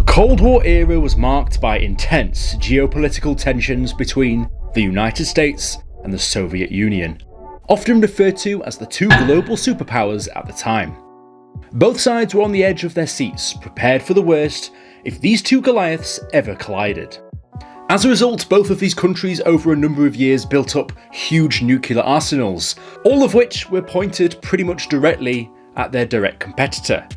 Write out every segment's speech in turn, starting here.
Cold War era was marked by intense geopolitical tensions between the United States and the Soviet Union, often referred to as the two global superpowers at the time. Both sides were on the edge of their seats, prepared for the worst if these two Goliaths ever collided. As a result, both of these countries over a number of years built up huge nuclear arsenals, all of which were pointed pretty much directly at their direct competitor.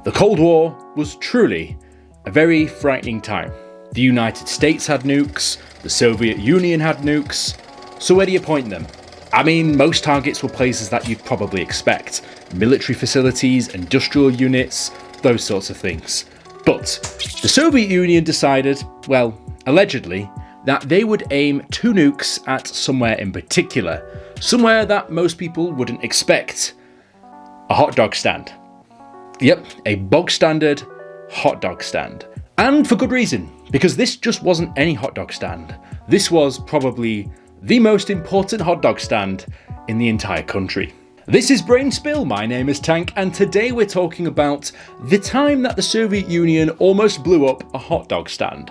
The Cold War was truly a very frightening time. The United States had nukes, the Soviet Union had nukes, so where do you point them? I mean, most targets were places that you'd probably expect. Military facilities, industrial units, those sorts of things. But the Soviet Union decided, well, allegedly, that they would aim two nukes at somewhere in particular, somewhere that most people wouldn't expect. A hot dog stand. Yep, a bog standard hot dog stand. And for good reason, because this just wasn't any hot dog stand. This was probably the most important hot dog stand in the entire country. This is Brainspill, my name is Tank, and today we're talking about the time that the Soviet Union almost blew up a hot dog stand.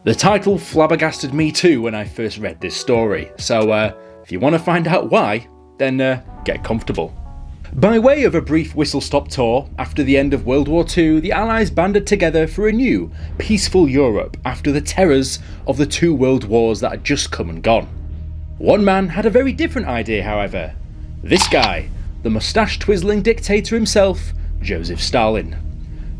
The title flabbergasted me too when I first read this story, so if you want to find out why, then get comfortable. By way of a brief whistle-stop tour, after the end of World War II, the Allies banded together for a new, peaceful Europe after the terrors of the two world wars that had just come and gone. One man had a very different idea, however. This guy, the moustache-twizzling dictator himself, Joseph Stalin.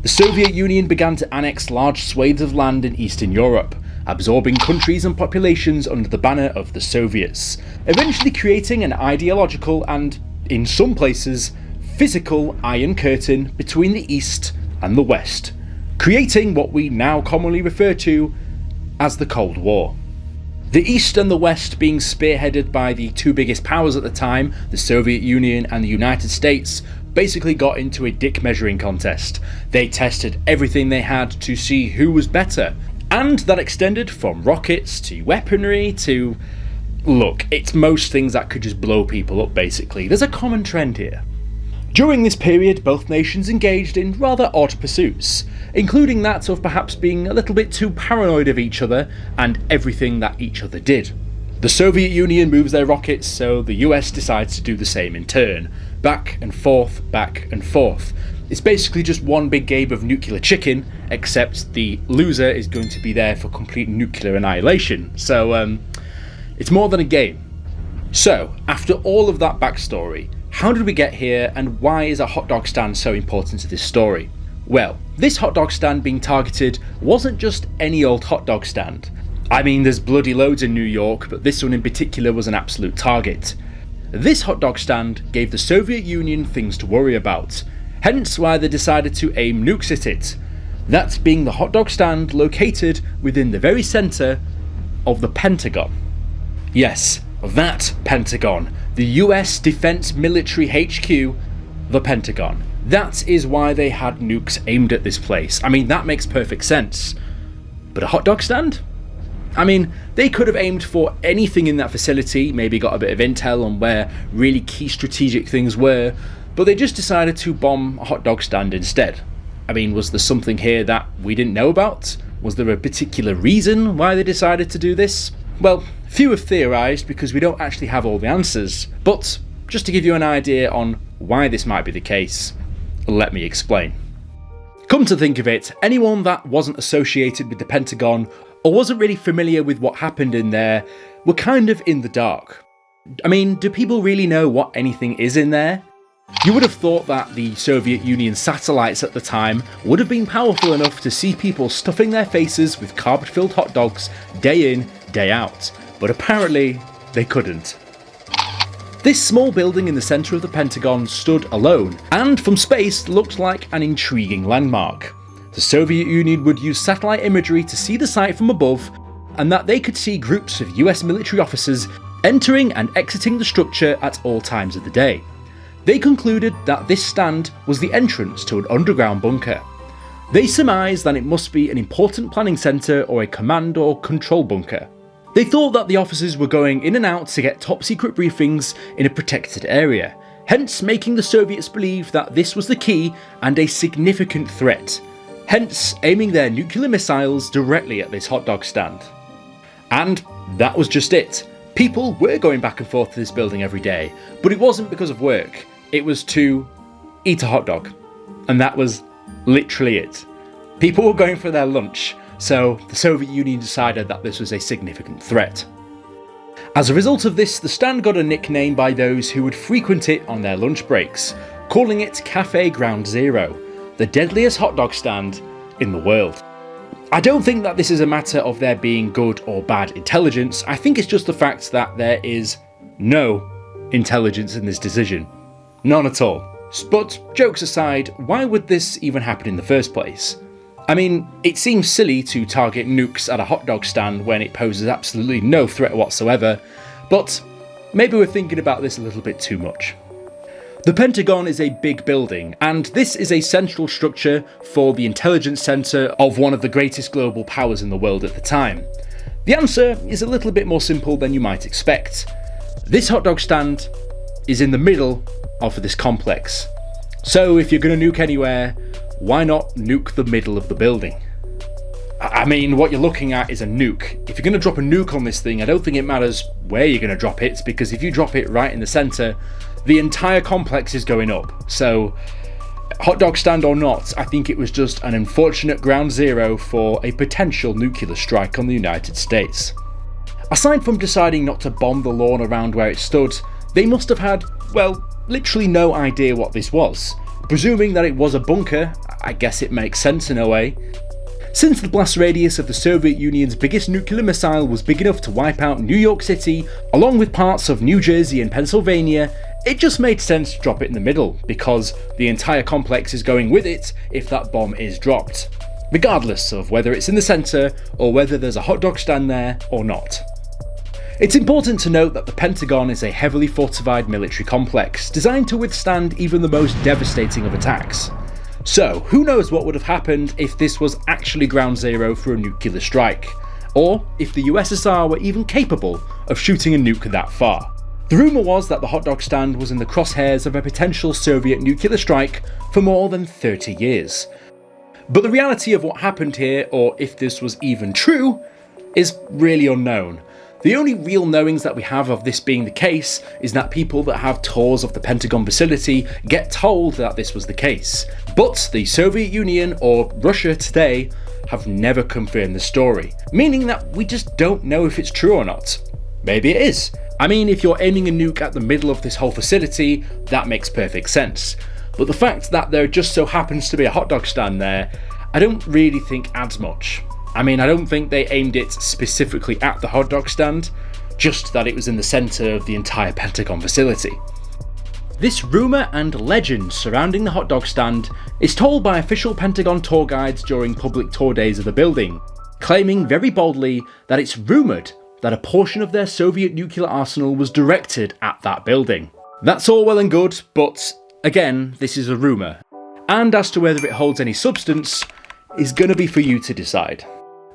The Soviet Union began to annex large swathes of land in Eastern Europe, absorbing countries and populations under the banner of the Soviets, eventually creating an ideological and, in some places, physical Iron Curtain between the East and the West, creating what we now commonly refer to as the Cold War. The East and the West being spearheaded by the two biggest powers at the time, the Soviet Union and the United States, basically got into a dick measuring contest. They tested everything they had to see who was better, and that extended from rockets to weaponry to... look, it's most things that could just blow people up basically. There's a common trend here. During this period, both nations engaged in rather odd pursuits, including that of perhaps being a little bit too paranoid of each other and everything that each other did. The Soviet Union moves their rockets, so the US decides to do the same in turn. Back and forth, back and forth. It's basically just one big game of nuclear chicken, except the loser is going to be there for complete nuclear annihilation. So, it's more than a game. So, after all of that backstory, how did we get here and why is a hot dog stand so important to this story? Well, this hot dog stand being targeted wasn't just any old hot dog stand. I mean, there's bloody loads in New York, but this one in particular was an absolute target. This hot dog stand gave the Soviet Union things to worry about, hence why they decided to aim nukes at it. That being the hot dog stand located within the very centre of the Pentagon. Yes, that Pentagon, the US Defense Military HQ, the Pentagon. That is why they had nukes aimed at this place. I mean, that makes perfect sense. But a hot dog stand? I mean, they could have aimed for anything in that facility, maybe got a bit of intel on where really key strategic things were, but they just decided to bomb a hot dog stand instead. I mean, was there something here that we didn't know about? Was there a particular reason why they decided to do this? Well, few have theorised because we don't actually have all the answers, but just to give you an idea on why this might be the case, let me explain. Come to think of it, anyone that wasn't associated with the Pentagon or wasn't really familiar with what happened in there were kind of in the dark. I mean, do people really know what anything is in there? You would have thought that the Soviet Union satellites at the time would have been powerful enough to see people stuffing their faces with carb-filled hot dogs day in, day out, but apparently they couldn't. This small building in the centre of the Pentagon stood alone, and from space looked like an intriguing landmark. The Soviet Union would use satellite imagery to see the site from above, and that they could see groups of US military officers entering and exiting the structure at all times of the day. They concluded that this stand was the entrance to an underground bunker. They surmised that it must be an important planning centre or a command or control bunker. They thought that the officers were going in and out to get top secret briefings in a protected area, hence making the Soviets believe that this was the key and a significant threat. hence aiming their nuclear missiles directly at this hot dog stand. And that was just it. People were going back and forth to this building every day, but it wasn't because of work, it was to eat a hot dog. And that was literally it. People were going for their lunch, so the Soviet Union decided that this was a significant threat. As a result of this, the stand got a nickname by those who would frequent it on their lunch breaks, calling it Cafe Ground Zero, the deadliest hot dog stand in the world. I don't think that this is a matter of there being good or bad intelligence. I think it's just the fact that there is no intelligence in this decision. None at all. But jokes aside, why would this even happen in the first place? I mean, it seems silly to target nukes at a hot dog stand when it poses absolutely no threat whatsoever, but maybe we're thinking about this a little bit too much. The Pentagon is a big building, and this is a central structure for the intelligence centre of one of the greatest global powers in the world at the time. The answer is a little bit more simple than you might expect. This hot dog stand is in the middle of this complex. So if you're going to nuke anywhere, why not nuke the middle of the building? I mean, what you're looking at is a nuke. If you're going to drop a nuke on this thing, I don't think it matters where you're going to drop it, because if you drop it right in the centre, the entire complex is going up. So, hot dog stand or not, I think it was just an unfortunate ground zero for a potential nuclear strike on the United States. Aside from deciding not to bomb the lawn around where it stood, they must have had, well, literally no idea what this was. Presuming that it was a bunker, I guess it makes sense in a way. Since the blast radius of the Soviet Union's biggest nuclear missile was big enough to wipe out New York City, along with parts of New Jersey and Pennsylvania, it just made sense to drop it in the middle, because the entire complex is going with it if that bomb is dropped, regardless of whether it's in the centre or whether there's a hot dog stand there or not. It's important to note that the Pentagon is a heavily fortified military complex, designed to withstand even the most devastating of attacks. So, who knows what would have happened if this was actually ground zero for a nuclear strike, or if the USSR were even capable of shooting a nuke that far. The rumour was that the hot dog stand was in the crosshairs of a potential Soviet nuclear strike for more than 30 years. But the reality of what happened here, or if this was even true, is really unknown. The only real knowings that we have of this being the case is that people that have tours of the Pentagon facility get told that this was the case. But the Soviet Union, or Russia today, have never confirmed the story, meaning that we just don't know if it's true or not. Maybe it is. I mean, if you're aiming a nuke at the middle of this whole facility, that makes perfect sense. But the fact that there just so happens to be a hot dog stand there, I don't really think adds much. I mean, I don't think they aimed it specifically at the hot dog stand, just that it was in the centre of the entire Pentagon facility. This rumour and legend surrounding the hot dog stand is told by official Pentagon tour guides during public tour days of the building, claiming very boldly that it's rumoured that a portion of their Soviet nuclear arsenal was directed at that building. That's all well and good, but again, this is a rumour, and as to whether it holds any substance is going to be for you to decide.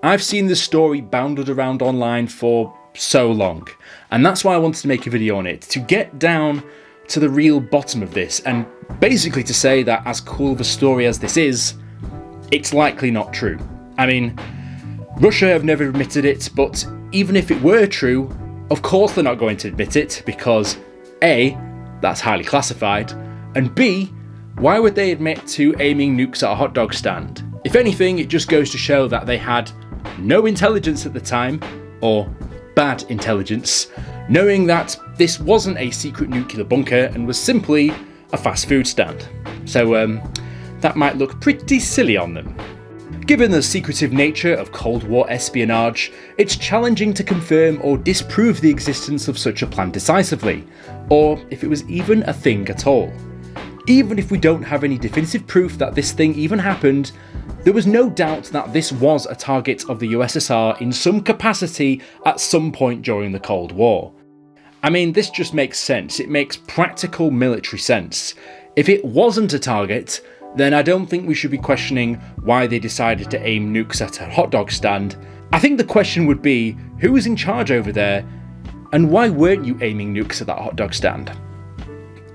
I've seen this story bounded around online for so long, and that's why I wanted to make a video on it, to get down to the real bottom of this, and basically to say that as cool of a story as this is, it's likely not true. I mean, Russia have never admitted it, but even if it were true, of course they're not going to admit it, because A, that's highly classified, and B, why would they admit to aiming nukes at a hot dog stand? If anything, it just goes to show that they had no intelligence at the time, or bad intelligence, knowing that this wasn't a secret nuclear bunker and was simply a fast food stand. So that might look pretty silly on them. Given the secretive nature of Cold War espionage, it's challenging to confirm or disprove the existence of such a plan decisively, or if it was even a thing at all. Even if we don't have any definitive proof that this thing even happened, there was no doubt that this was a target of the USSR in some capacity at some point during the Cold War. I mean, this just makes sense. It makes practical military sense. If it wasn't a target, then I don't think we should be questioning why they decided to aim nukes at a hot dog stand. I think the question would be, who was in charge over there, and why weren't you aiming nukes at that hot dog stand?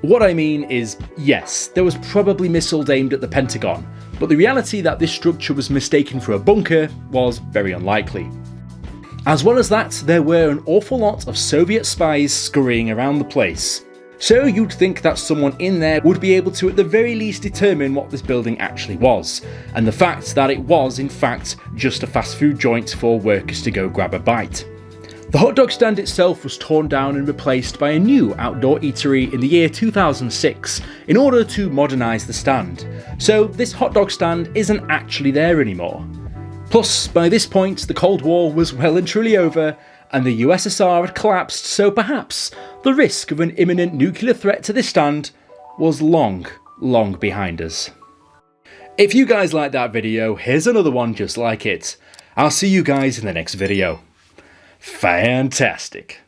What I mean is, yes, there was probably missiles aimed at the Pentagon, but the reality that this structure was mistaken for a bunker was very unlikely. As well as that, there were an awful lot of Soviet spies scurrying around the place, so you'd think that someone in there would be able to at the very least determine what this building actually was, and the fact that it was in fact just a fast food joint for workers to go grab a bite. The hot dog stand itself was torn down and replaced by a new outdoor eatery in the year 2006 in order to modernise the stand, so this hot dog stand isn't actually there anymore. Plus, by this point the Cold War was well and truly over, and the USSR had collapsed, so perhaps the risk of an imminent nuclear threat to this stand was long, long behind us. If you guys liked that video, here's another one just like it. I'll see you guys in the next video. Fantastic.